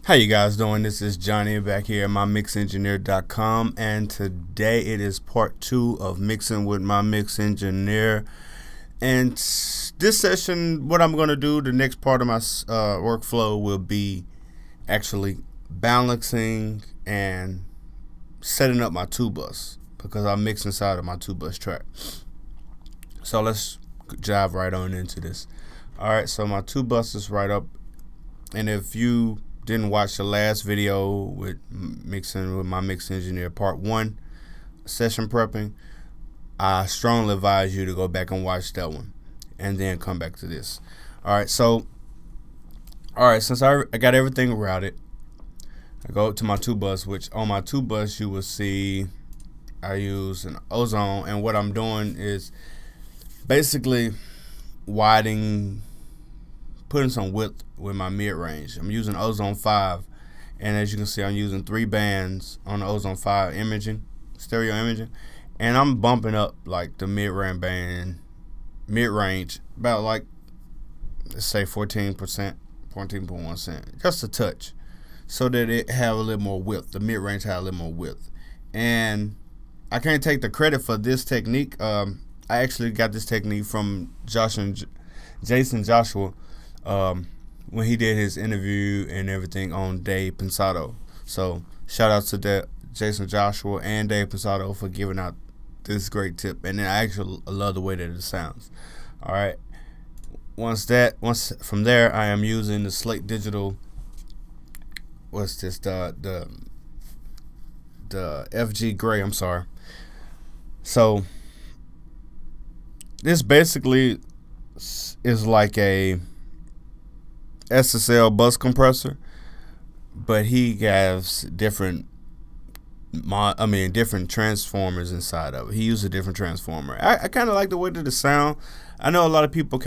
How you guys doing? This is Johnny back here at MyMixEngineer.com, and today it is part 2 of mixing with MyMixEngineer. And this session, what I'm going to do, the next part of my workflow will be actually balancing and setting up my 2-bus, because I mix inside of my 2-bus track. So let's dive right on into this. Alright, so my 2-bus is right up, and if you didn't watch the last video with mixing with MyMixEngineer part 1 session prepping, I strongly advise you to go back and watch that one and then come back to this. Alright, so since I got everything routed, I go to my 2-bus, which on my 2-bus you will see I use an ozone, and what I'm doing is basically widening, putting some width with my mid-range. I'm using ozone 5, and as you can see, I'm using 3 bands on the ozone 5 imaging, stereo imaging, and I'm bumping up like the mid-range band, mid-range about like, let's say 14%, 14.1%, just a touch, so that it have a little more width. The mid-range have a little more width. And I can't take the credit for this technique. I actually got this technique from Jason Joshua when he did his interview and everything on Dave Pensado. So shout out to Jason Joshua and Dave Pensado for giving out this great tip, and I actually love the way that it sounds. All right, once from there, I am using the Slate Digital, what's this, the FG Gray, I'm sorry. So this basically is like a SSL bus compressor, but he has different different transformers inside of it. He used a different transformer. I kind of like the way that it sound. I know a lot of people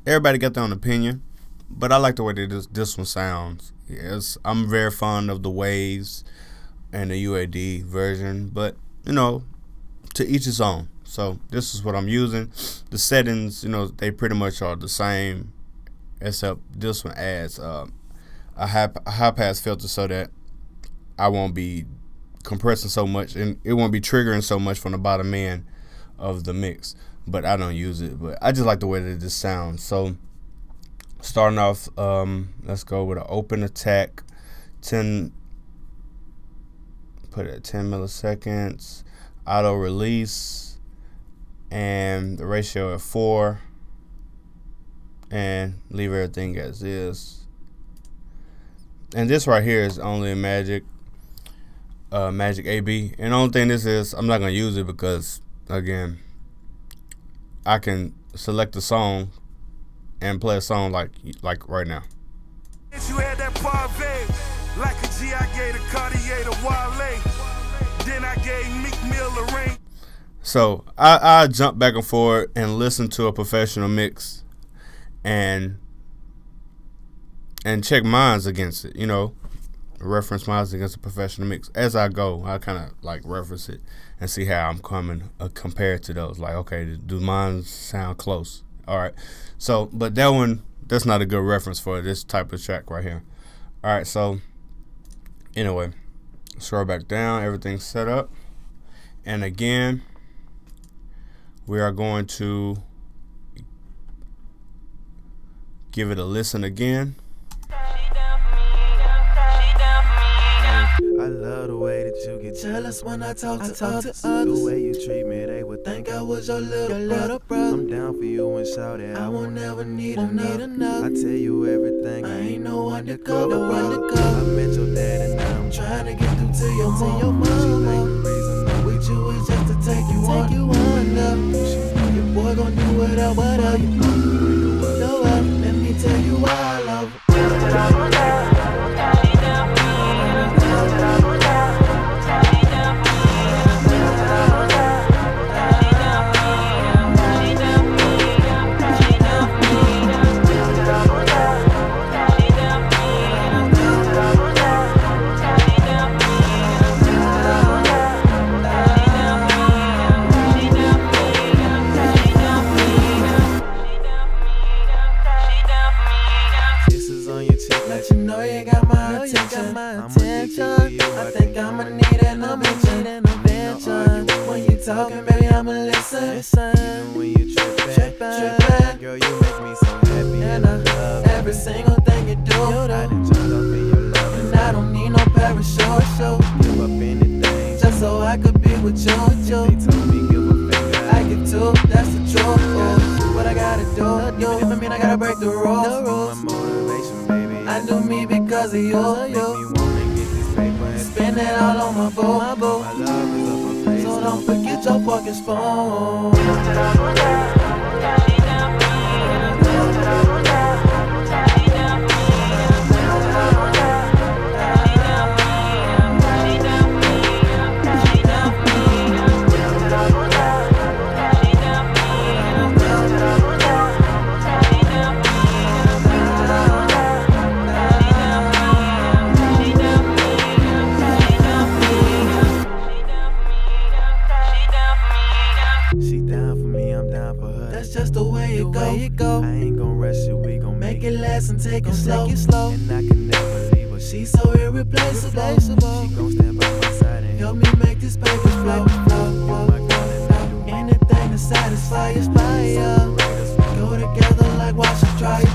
everybody got their own opinion, but I like the way that this one sounds. Yes, I'm very fond of the waves and the UAD version, but you know, to each his own. So this is what I'm using. The settings, you know, they pretty much are the same, except this one adds a high pass filter so that I won't be compressing so much, and it won't be triggering so much from the bottom end of the mix. But I don't use it, but I just like the way that this sounds. So starting off, let's go with an open attack, put it at 10 milliseconds, auto release, and the ratio at 4, and leave everything as is. And this right here is only a Magic AB, and the only thing this is, I'm not gonna use it because, again, I can select a song and play a song like right now. You had that parve, like a G, I gave a Cartier to Wale. Then I gave Meek Mill a ring. So I jump back and forth and listen to a professional mix and check mines against it, you know, reference mines against a professional mix. As I go, I kind of like reference it and see how I'm coming compared to those. Like, okay, do mine sound close? All right. So, but that one, that's not a good reference for this type of track right here. All right. So anyway, scroll back down, everything's set up. And again, we are going to give it a listen again. I love the way that you get jealous when I talk to others. The way you treat me, they would think I was your little brother. I'm down for you and shout it, I won't ever need enough. I tell you everything, I ain't no undercover. I met your dad and now I'm trying to get through to your mom. She think the reason I'm with you is just to take you on up. Your boy gon' do whatever you want. Let me tell you why I love you. talking, baby, I'ma listen. Even when you trippin', girl, you make me so happy. And I love every single thing you do. I done jumped off in your love, and I don't need no parachute. Give up anything just so I could be with you. If they told me give a finger, I give two. That's the truth. What I gotta do, even if I mean I gotta break the rules. My motivation, baby, I do me because of you. Make me wanna get this paper and spend it all on my boo. My love is up my face, so don't forget your fucking spoon. She down for me, I'm down for her. That's just the way it go. I ain't gon' rush it, we gon' make it last and take it slow. And I can never leave her, she's so irreplaceable. She gon' stand by my side and help me make this paper flow. You're my girl and I'll do anything to satisfy you. Go together like wash and dry.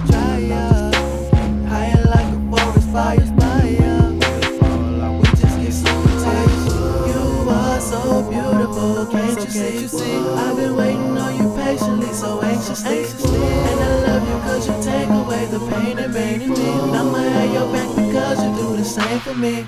Higher like a forest fire. We just get so tired. You are so beautiful, can't you see? I've been waiting on you patiently, so anxiously. And I love you cause you take away the pain in me. And I'ma have your back because you do the same for me.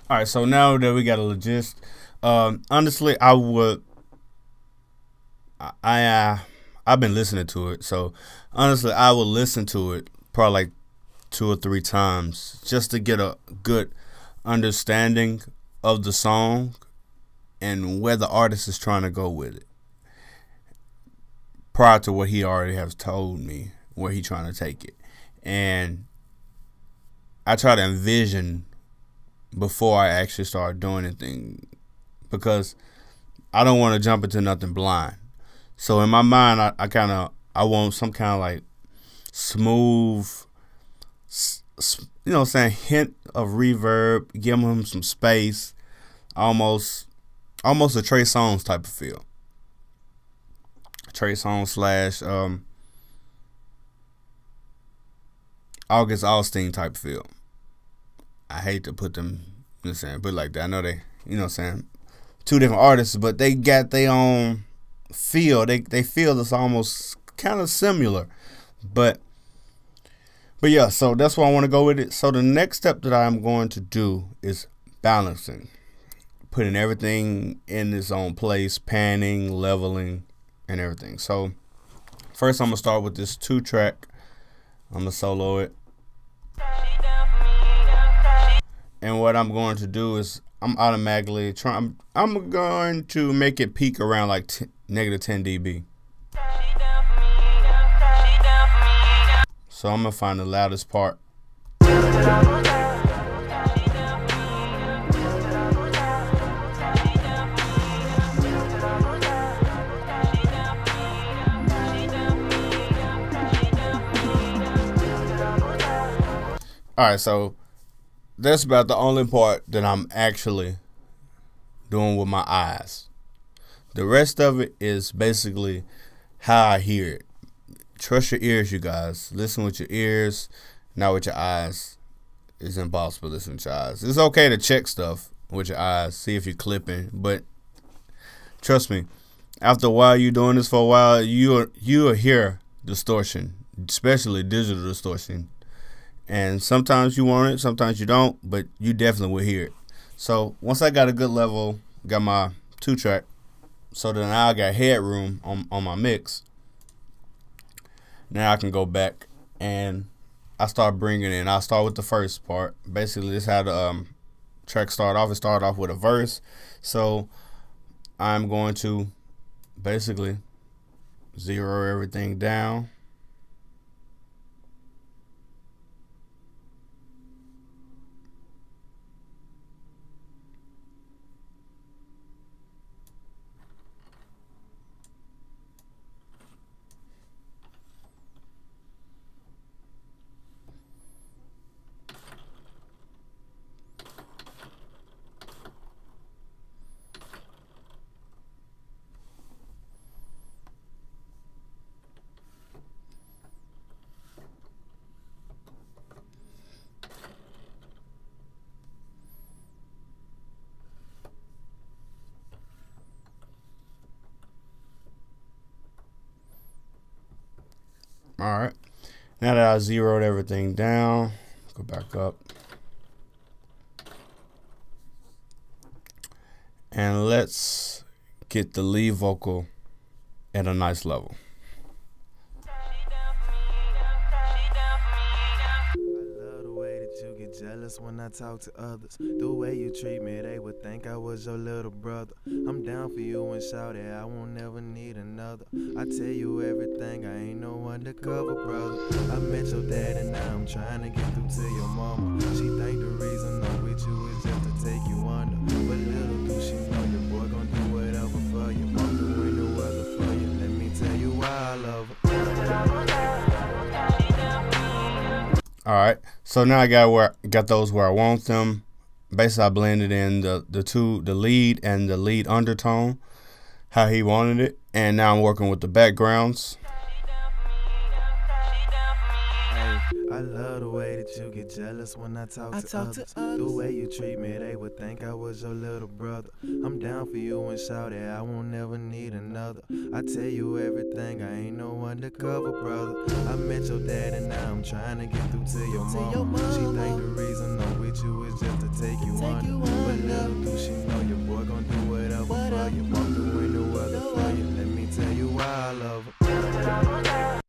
All right, so now that we got a gist, honestly, I've been listening to it, so honestly, I would listen to it probably like 2 or 3 times just to get a good understanding of the song and where the artist is trying to go with it, prior to what he already has told me where he's trying to take it. And I try to envision before I actually start doing anything, because I don't want to jump into nothing blind. So in my mind, I want some kind of like smooth, you know what I'm saying, hint of reverb, give him some space, almost a Trey Songz type of feel. Trey Songz / August Alston type feel. I hate to put them, you know what I'm saying, but like that. I know they, you know what I'm saying, 2 different artists, but they got their own feel. They feel it's almost kind of similar. But yeah, so that's why I want to go with it. So the next step that I'm going to do is balancing, putting everything in its own place, panning, leveling, and everything. So first I'm going to start with this 2-track. I'm going to solo it. And what I'm going to do is I'm automatically trying. I'm going to make it peak around like -10 dB. So I'm gonna find the loudest part. All right, so that's about the only part that I'm actually doing with my eyes. The rest of it is basically how I hear it. Trust your ears, you guys. Listen with your ears, not with your eyes. It's impossible to listen with your eyes. It's okay to check stuff with your eyes, see if you're clipping, but trust me, after a while, you're doing this for a while, you'll hear distortion, especially digital distortion. And sometimes you want it, sometimes you don't, but you definitely will hear it. So once I got a good level, got my 2-track, So then now I got headroom on my mix. Now I can go back and I start bringing in. I'll start with the first part. Basically, this is how the track started off. It started off with a verse. So I'm going to basically zero everything down. Alright, now that I zeroed everything down, go back up. And let's get the lead vocal at a nice level. Jealous when I talk to others. The way you treat me, they would think I was your little brother. I'm down for you and shout it, I won't never need another. I tell you everything, I ain't no undercover brother. I met your dad and now I'm trying to get through to your mama. She think the reason I'm with you is just to take you under. But little do she know your boy gon' do whatever for you. Walk through any weather for you. Let me tell you why I love her. Alright, so now I got those where I want them. Basically, I blended in the lead and the lead undertone, how he wanted it, and now I'm working with the backgrounds. I love the way that you get jealous when I talk to others. The way you treat me, they would think I was your little brother. I'm down for you and shout it, I won't never need another. I tell you everything, I ain't no undercover brother. I met your dad and now I'm trying to get through to your mama. She think the reason I'm with you is just to take you under. But little do she know your boy gon' do whatever for you. Walk through any weather for you. Let me tell you why I love her.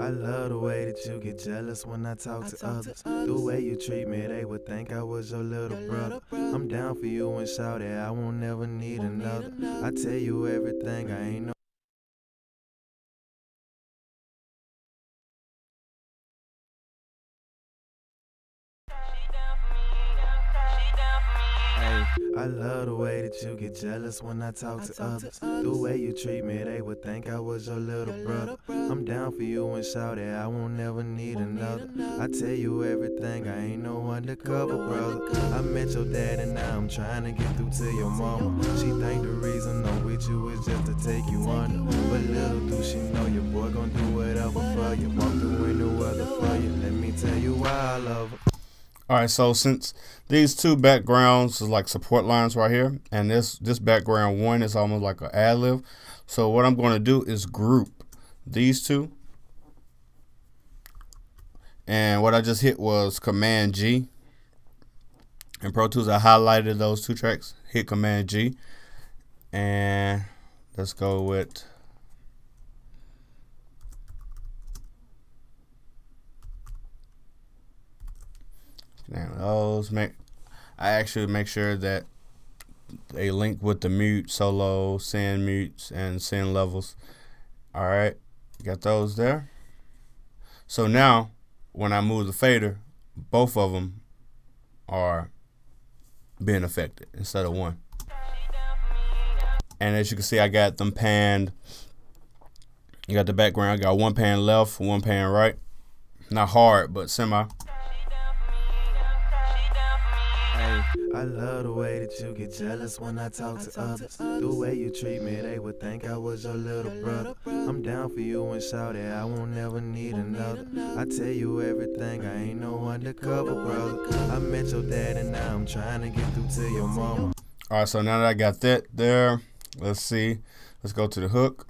I love the way that you get jealous when I talk to others. The way you treat me, they would think I was your little brother. I'm down for you and shout it, I won't never need another. I tell you everything, I ain't no I love the way that you get jealous when I talk to others. The way you treat me, they would think I was your little brother. I'm down for you and shout it, I won't never need another. I tell you everything, I ain't no undercover brother. I met your dad and now I'm trying to get through to your mama. She think the reason I'm with you is just to take you under. But little do she know your boy gon' do whatever for you. Walk through any weather for you. Let me tell you why I love her. Alright, so since these two backgrounds is like support lines right here, and this background one is almost like an ad-lib, so what I'm going to do is group these two. And what I just hit was Command G. In Pro Tools, I highlighted those two tracks, hit Command G, and let's go with those. I actually make sure that they link with the mute, solo, send mutes, and send levels. Alright, got those there. So now, when I move the fader, both of them are being affected instead of one. And as you can see, I got them panned. You got the background, I got one pan left, one pan right. Not hard, but semi. I love the way that you get jealous when I talk to others. The way you treat me, they would think I was your little brother. I'm down for you and shout it, I won't never need another. I tell you everything, I ain't no undercover brother. I met your dad and now I'm trying to get through to your mama. Alright, so now that I got that there, let's see. Let's go to the hook.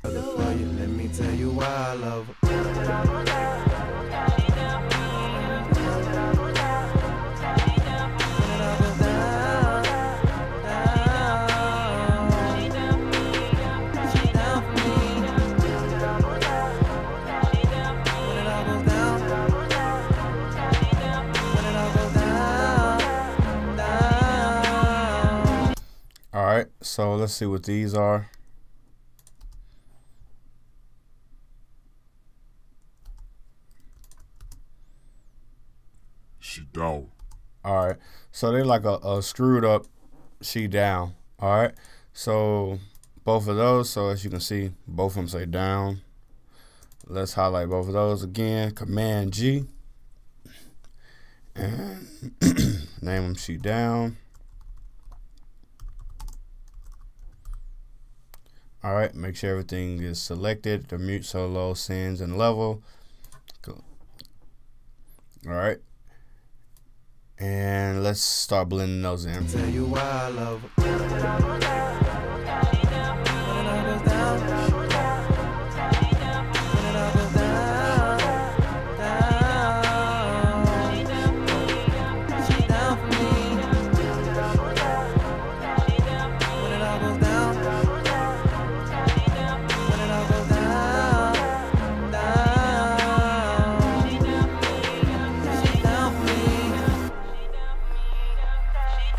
Let me tell you why I love her. So let's see what these are. She down. All right, so they're like a screwed up she down. All right, so both of those. So as you can see, both of them say down. Let's highlight both of those again. Command G and name them she down. All right, make sure everything is selected. The mute, solo, sends, and level. Cool. All right. And let's start blending those in. Tell you why I love her.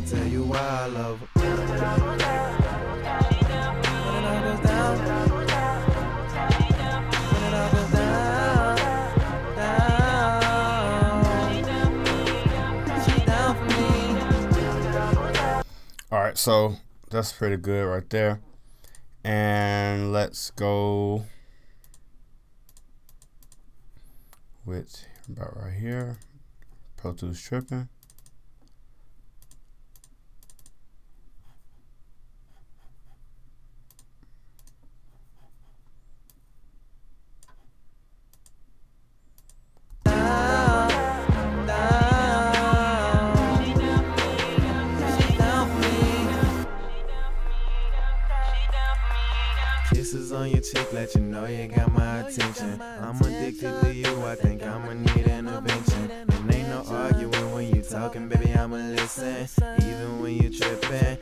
Tell you why I love her. All right, so that's pretty good right there. And let's go with about right here. Pro Tools tripping. Kisses on your cheek, let you know you got my attention. I'm addicted to you, I think I'ma need intervention. And ain't no arguing when you talking, baby, I'ma listen. Even when you tripping,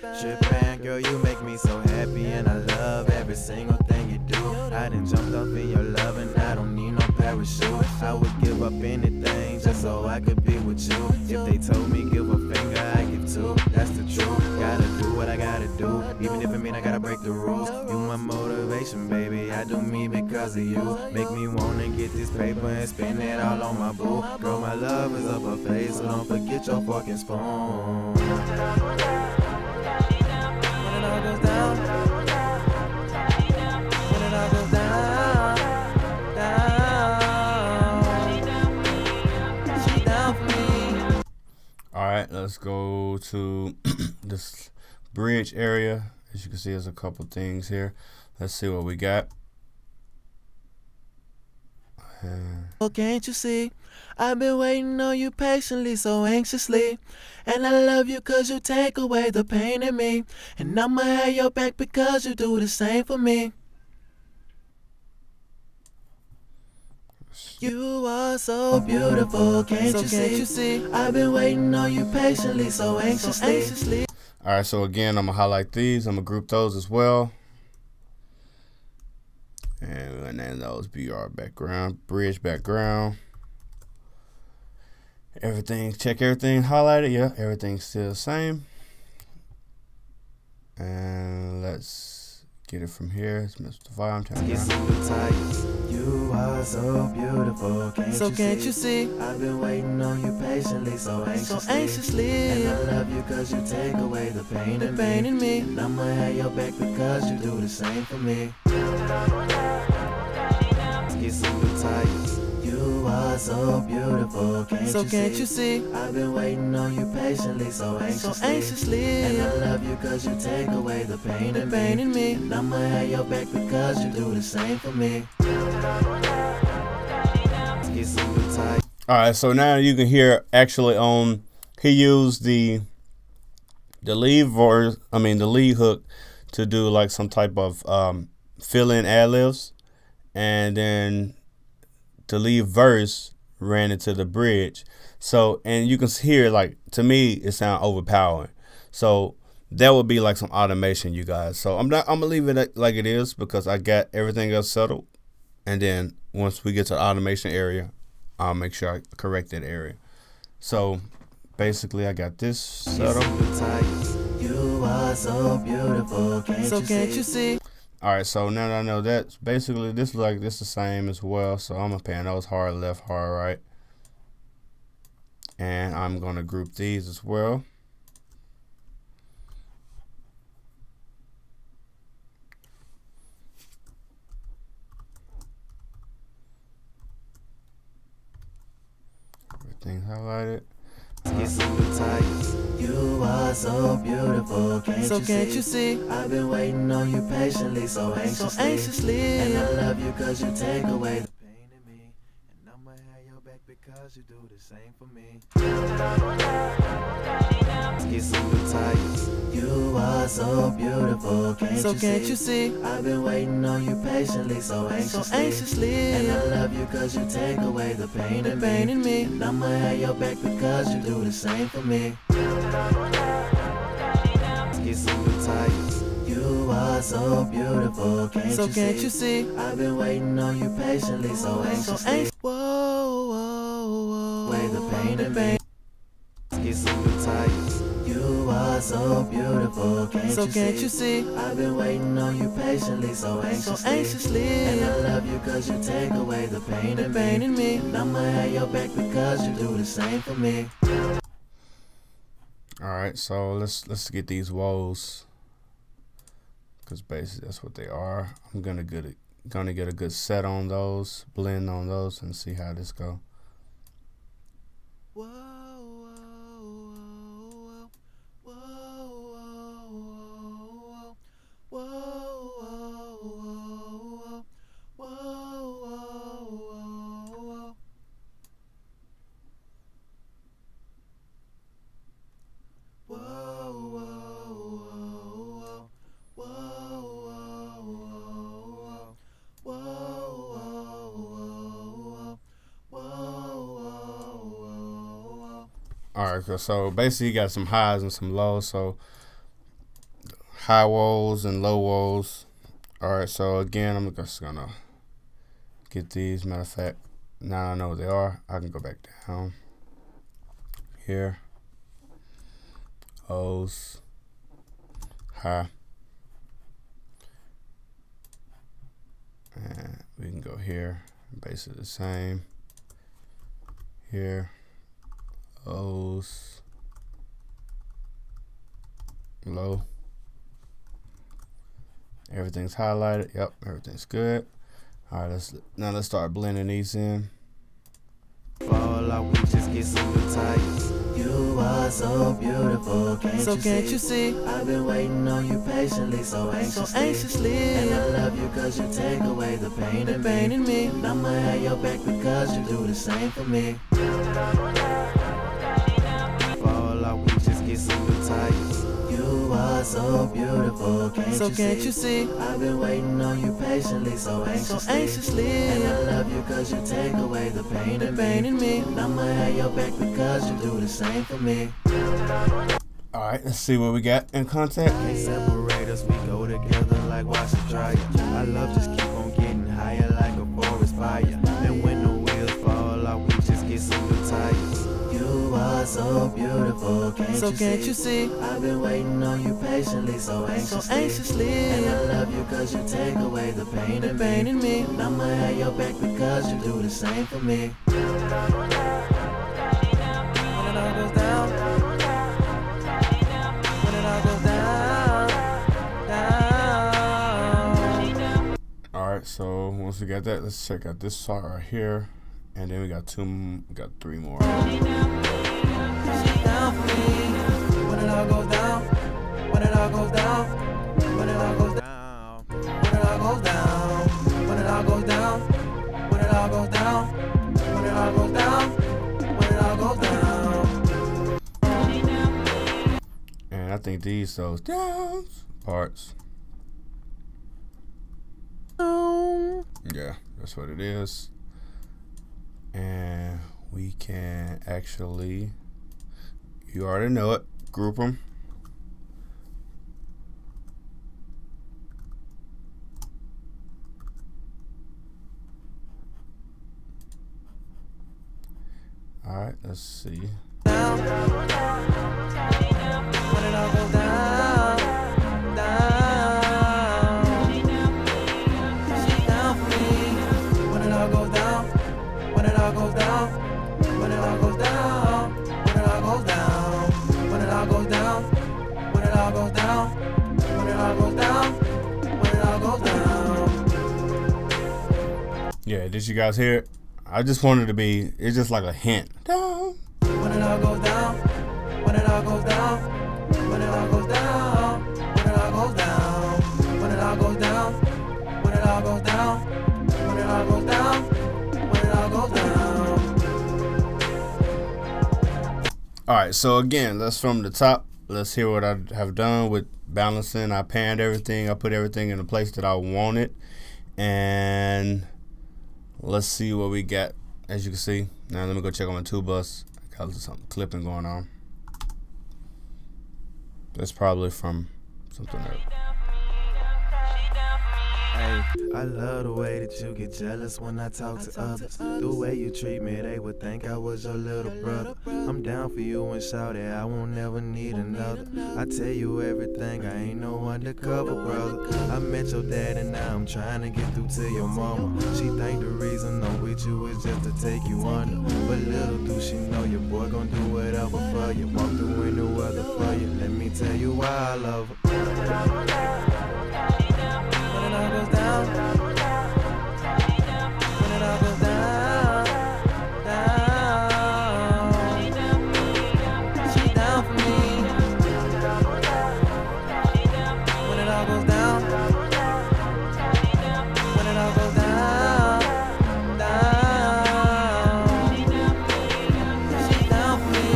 girl, you make me so happy. And I love every single thing you do. I done jumped off in your love and I don't need no parachute. I would give up anything just so I could be with you. If they told me give a finger, I give two, that's the truth. Gotta do what I gotta do, even if it mean I gotta break the rules. You my motivation, baby, I do me because of you. Make me wanna get this paper and spend it all on my boo. Girl, my love is up her face, so don't forget your fucking spoon. When it all goes down, when it all goes down, she down for me. All right, let's go to this bridge area. As you can see, there's a couple things here. Let's see what we got. Oh, can't you see? I've been waiting on you patiently, so anxiously. And I love you cause you take away the pain in me. And I'ma have your back because you do the same for me. You are so beautiful, can't you see? I've been waiting on you patiently, so anxiously. All right, so again, I'm gonna highlight these. I'm gonna group those as well. And then those be our background, bridge background. Everything, check everything highlighted. Yeah, everything's still the same. And let's get it from here. Let's mess with the file. I'm turning Get some new tires. You are so beautiful, can't you see? I've been waiting on you patiently, so anxiously. And I love you cause you take away the pain in me. And I'ma have your back because you do the same for me. Get some new tires. You are so beautiful, can't you see? I've been waiting on you patiently, so anxiously. And I love you cause you take away the pain in me. And I'ma have your back because you do the same for me. Get some new tires. All right, so now you can hear actually on he used the lead verse, the lead hook to do like some type of fill-in ad-libs, and then the lead verse ran into the bridge. So, and you can hear, like, to me it sounds overpowering. So that would be like some automation, you guys. So I'm gonna leave it like it is because I got everything else settled, and then once we get to the automation area, I'll make sure I correct that area. So basically I got this set up. You are so beautiful, can't you see? Alright, so now that I know that, basically this looks like this the same as well. So I'm gonna pan those hard left, hard right. And I'm gonna group these as well. Everything's highlighted. You are so beautiful, can't you see? I've been waiting on you patiently, so anxiously. And I love you cause you take away the pain in me. And I'ma have your back because you do the same for me. You are so beautiful, can't you see? I've been waiting on you patiently, so anxiously. And I love you cause you take away the pain in me. And I'ma have your back because you do the same for me. You are so beautiful, can't you see? I've been waiting on you patiently, so anxiously. Whoa, whoa, whoa. Way the pain and pain. You are so beautiful, can't you see? I've been waiting on you patiently, so anxiously. And I love you cause you take away the pain in me. And I'ma have your back because you do the same for me. Alright, so let's get these woes, because basically that's what they are. I'm gonna get a good set on those, blend on those, and see how this go. Whoa, whoa, whoa, whoa, whoa. Alright, so basically you got some highs and some lows, so high woes and low woes. Alright, so again, I'm just gonna get these. Matter of fact, now I know what they are, I can go back down here. O's, high, and we can go here, basically the same here. O's, low, everything's highlighted. Yep, everything's good. All right, let's start blending these in. Fall out, we just get super tight. You are so beautiful, can't you see? I've been waiting on you patiently, so anxiously. And I love you cause you take away the pain in me. And I'ma have your back because you do the same for me. Fall out, we just get super tight. You are so beautiful, can't you see? I've been waiting on you patiently, so anxiously. And I love you cause you take away the pain in me. And I'ma have your back because you do the same for me. Alright, let's see what we got in contact. Can't separate us, we go together like wash and dryer. Our love just keep on getting higher like a forest fire. And when the wheels fall out, we just get super tight. You are so beautiful, can't you see? I've been waiting on you patiently, so anxiously. And I love you cause you take away the pain in me. And I'ma have your back because you do the same for me. When it all goes down, when it all goes down. Alright, so once we got that, let's check out this side right here. And then we got three more. When it all goes down, when it all goes down, when it all goes down, when it all goes down, when it all goes down, when it all goes down, when it all goes down, when it all goes down. And I think those downs parts. Yeah, that's what it is. And we can actually, you already know it, group them. All right, let's see. down, when it all goes down, down. She down for me. When it all goes down, when it all goes down, when it all goes down, when it all goes down, when it all goes down, when it all goes down, when it all goes down, when it all goes down. Yeah, did you guys hear it? I just wanted to be, it's just like a hint. Down. When it all goes down, when it all goes down, when it all goes down, when it all goes down, when it all goes down, when it all goes down, when it all goes down, when it all goes down. Alright, so again, let's from the top. Let's hear what I have done with balancing. I panned everything. I put everything in the place that I wanted. And let's see what we got. As you can see, now let me go check on my tool bus. I got something clipping going on. That's probably from something else. Hey, I love the way that you get jealous when I talk to others. The way you treat me, they would think I was your little brother. I'm down for you and shout it, I won't never need another. I tell you everything, I ain't no undercover brother. I met your dad and now I'm trying to get through to your mama. She think the reason I'm with you is just to take you under. But little do she know your boy gon' do whatever for you. Walk through any weather for you. Let me tell you why I love her. When it all goes down, when it all goes down, down. She down for me. When it all goes down, when it all goes down, down. She down for me.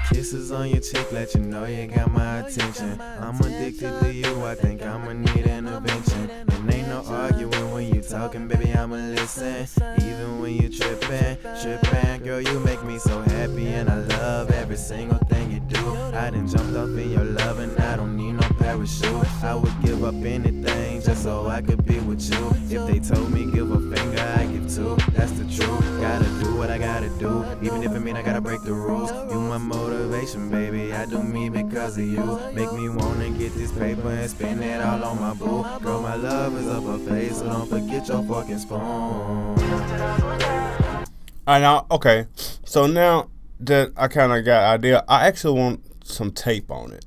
Kisses on your cheek, let you know you got my attention. I'm addicted to you, I think I'ma need intervention. And ain't no arguing when you talking, baby, I'ma listen. Even when you tripping, girl, you make me so happy. And I love every single thing you do. I done jumped off in your love and I don't need no parachute. I would give up anything just so I could be with you. If they told me give a finger, I give two, that's the truth. Gotta do what I gotta do, even if it mean I gotta break the rules. You my motivation, baby, I do me because of you. Make me wanna get this paper and spend it all on my boo. Girl, my love is up her face, so don't forget your fucking spoon. Alright, now, okay. So now that I kind of got an idea, I actually want some tape on it.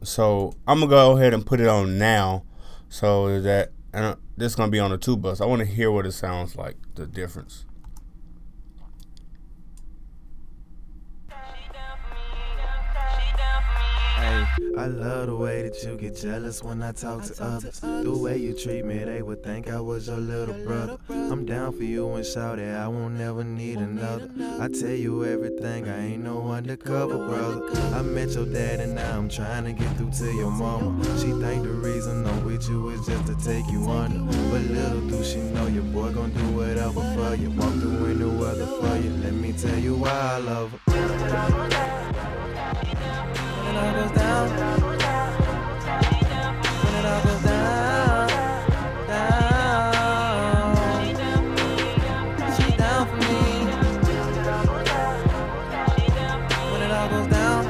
So I'm going to go ahead and put it on now. So that, and this is going to be on the tool bus. I want to hear what it sounds like, the difference. I love the way that you get jealous when I talk to others. The way you treat me, they would think I was your little brother. I'm down for you and shout it, I won't never need another. I tell you everything, I ain't no undercover brother. I met your dad and now I'm trying to get through to your mama. She think the reason I'm with you is just to take you under. But little do she know your boy gon' do whatever for you. Walk through any weather for you. Let me tell you why I love her. When it all goes down, when it all goes down, down. She down for me. When it all goes down,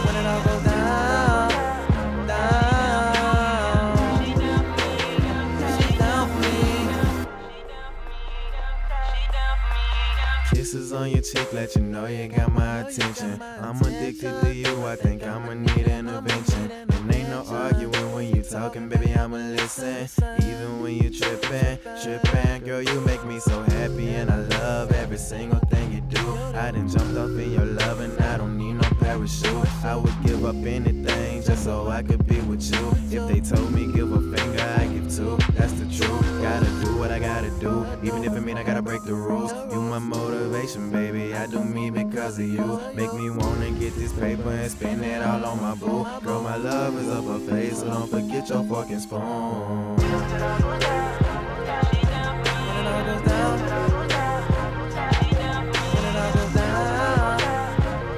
when it all goes down, down. She down for me. Kisses on your cheek, let you know you got my attention. I'm addicted to you, I think I'ma need intervention. And ain't no arguing when you talking, baby, I'ma listen. Even when you tripping, girl, you make me so happy. And I love every single thing you do. I done jumped off in your love and I don't need no parachute. I would give up anything just so I could be with you. If they told me give a finger, I give two, that's the truth. Gotta do what I gotta do, even if it mean I gotta break the rules. You my motivation, baby, I do me because of you. Make me wanna get this paper and spend it all on my boo. Girl, my love is up her face, so don't forget your fucking spoon. When it all goes down, when it all goes down,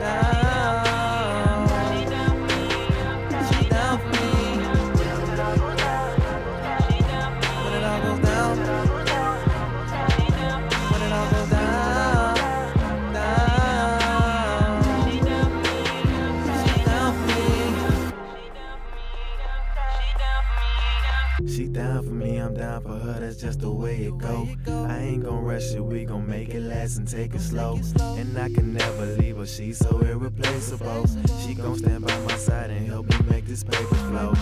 down. She down for me. When it all goes down, when shit, we gon' make it last and take it slow. And I can never leave her, she's so irreplaceable. She gon' stand by my side and help me make this paper flow.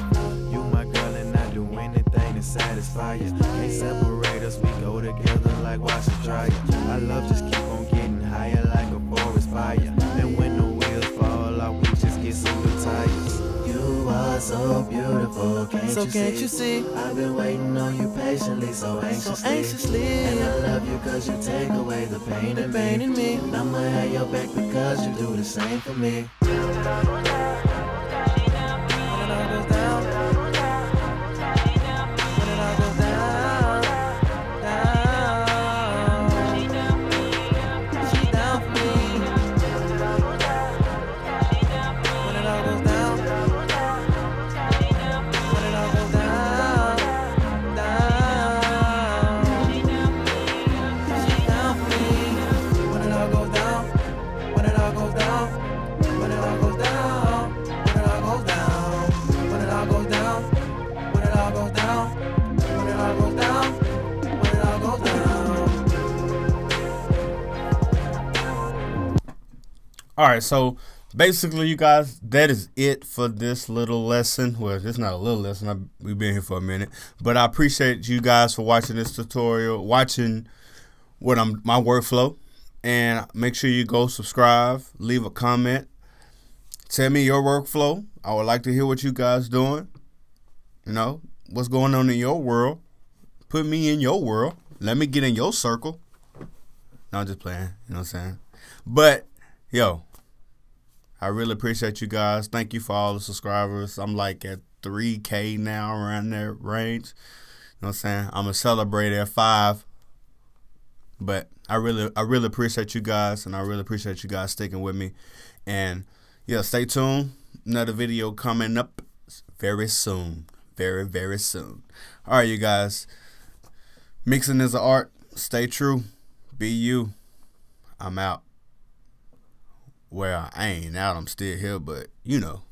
You my girl and I do anything to satisfy you. Can't separate us, we go together like wash and dryer. Our love just keep on getting higher like a forest fire. And when the wheels fall off, we just get some new tires. You are so beautiful, can't you see? I've been waiting on you patiently, so anxiously. And I love you cause you take away the pain in me. And I'ma have your back because you do the same for me. All right, so basically, you guys, that is it for this little lesson. Well, it's not a little lesson. We've been here for a minute, but I appreciate you guys for watching this tutorial, watching my workflow, and make sure you go subscribe, leave a comment, tell me your workflow. I would like to hear what you guys doing. You know, what's going on in your world. Put me in your world. Let me get in your circle. No, I'm just playing. You know what I'm saying? But yo, I really appreciate you guys. Thank you for all the subscribers. I'm like at 3K now, around that range. You know what I'm saying? I'm gonna celebrate at 5. But I really appreciate you guys, and I really appreciate you guys sticking with me. And yeah, stay tuned. Another video coming up very soon. Very, very soon. All right, you guys. Mixing is an art. Stay true. Be you. I'm out. Well, I ain't out. I'm still here, but you know.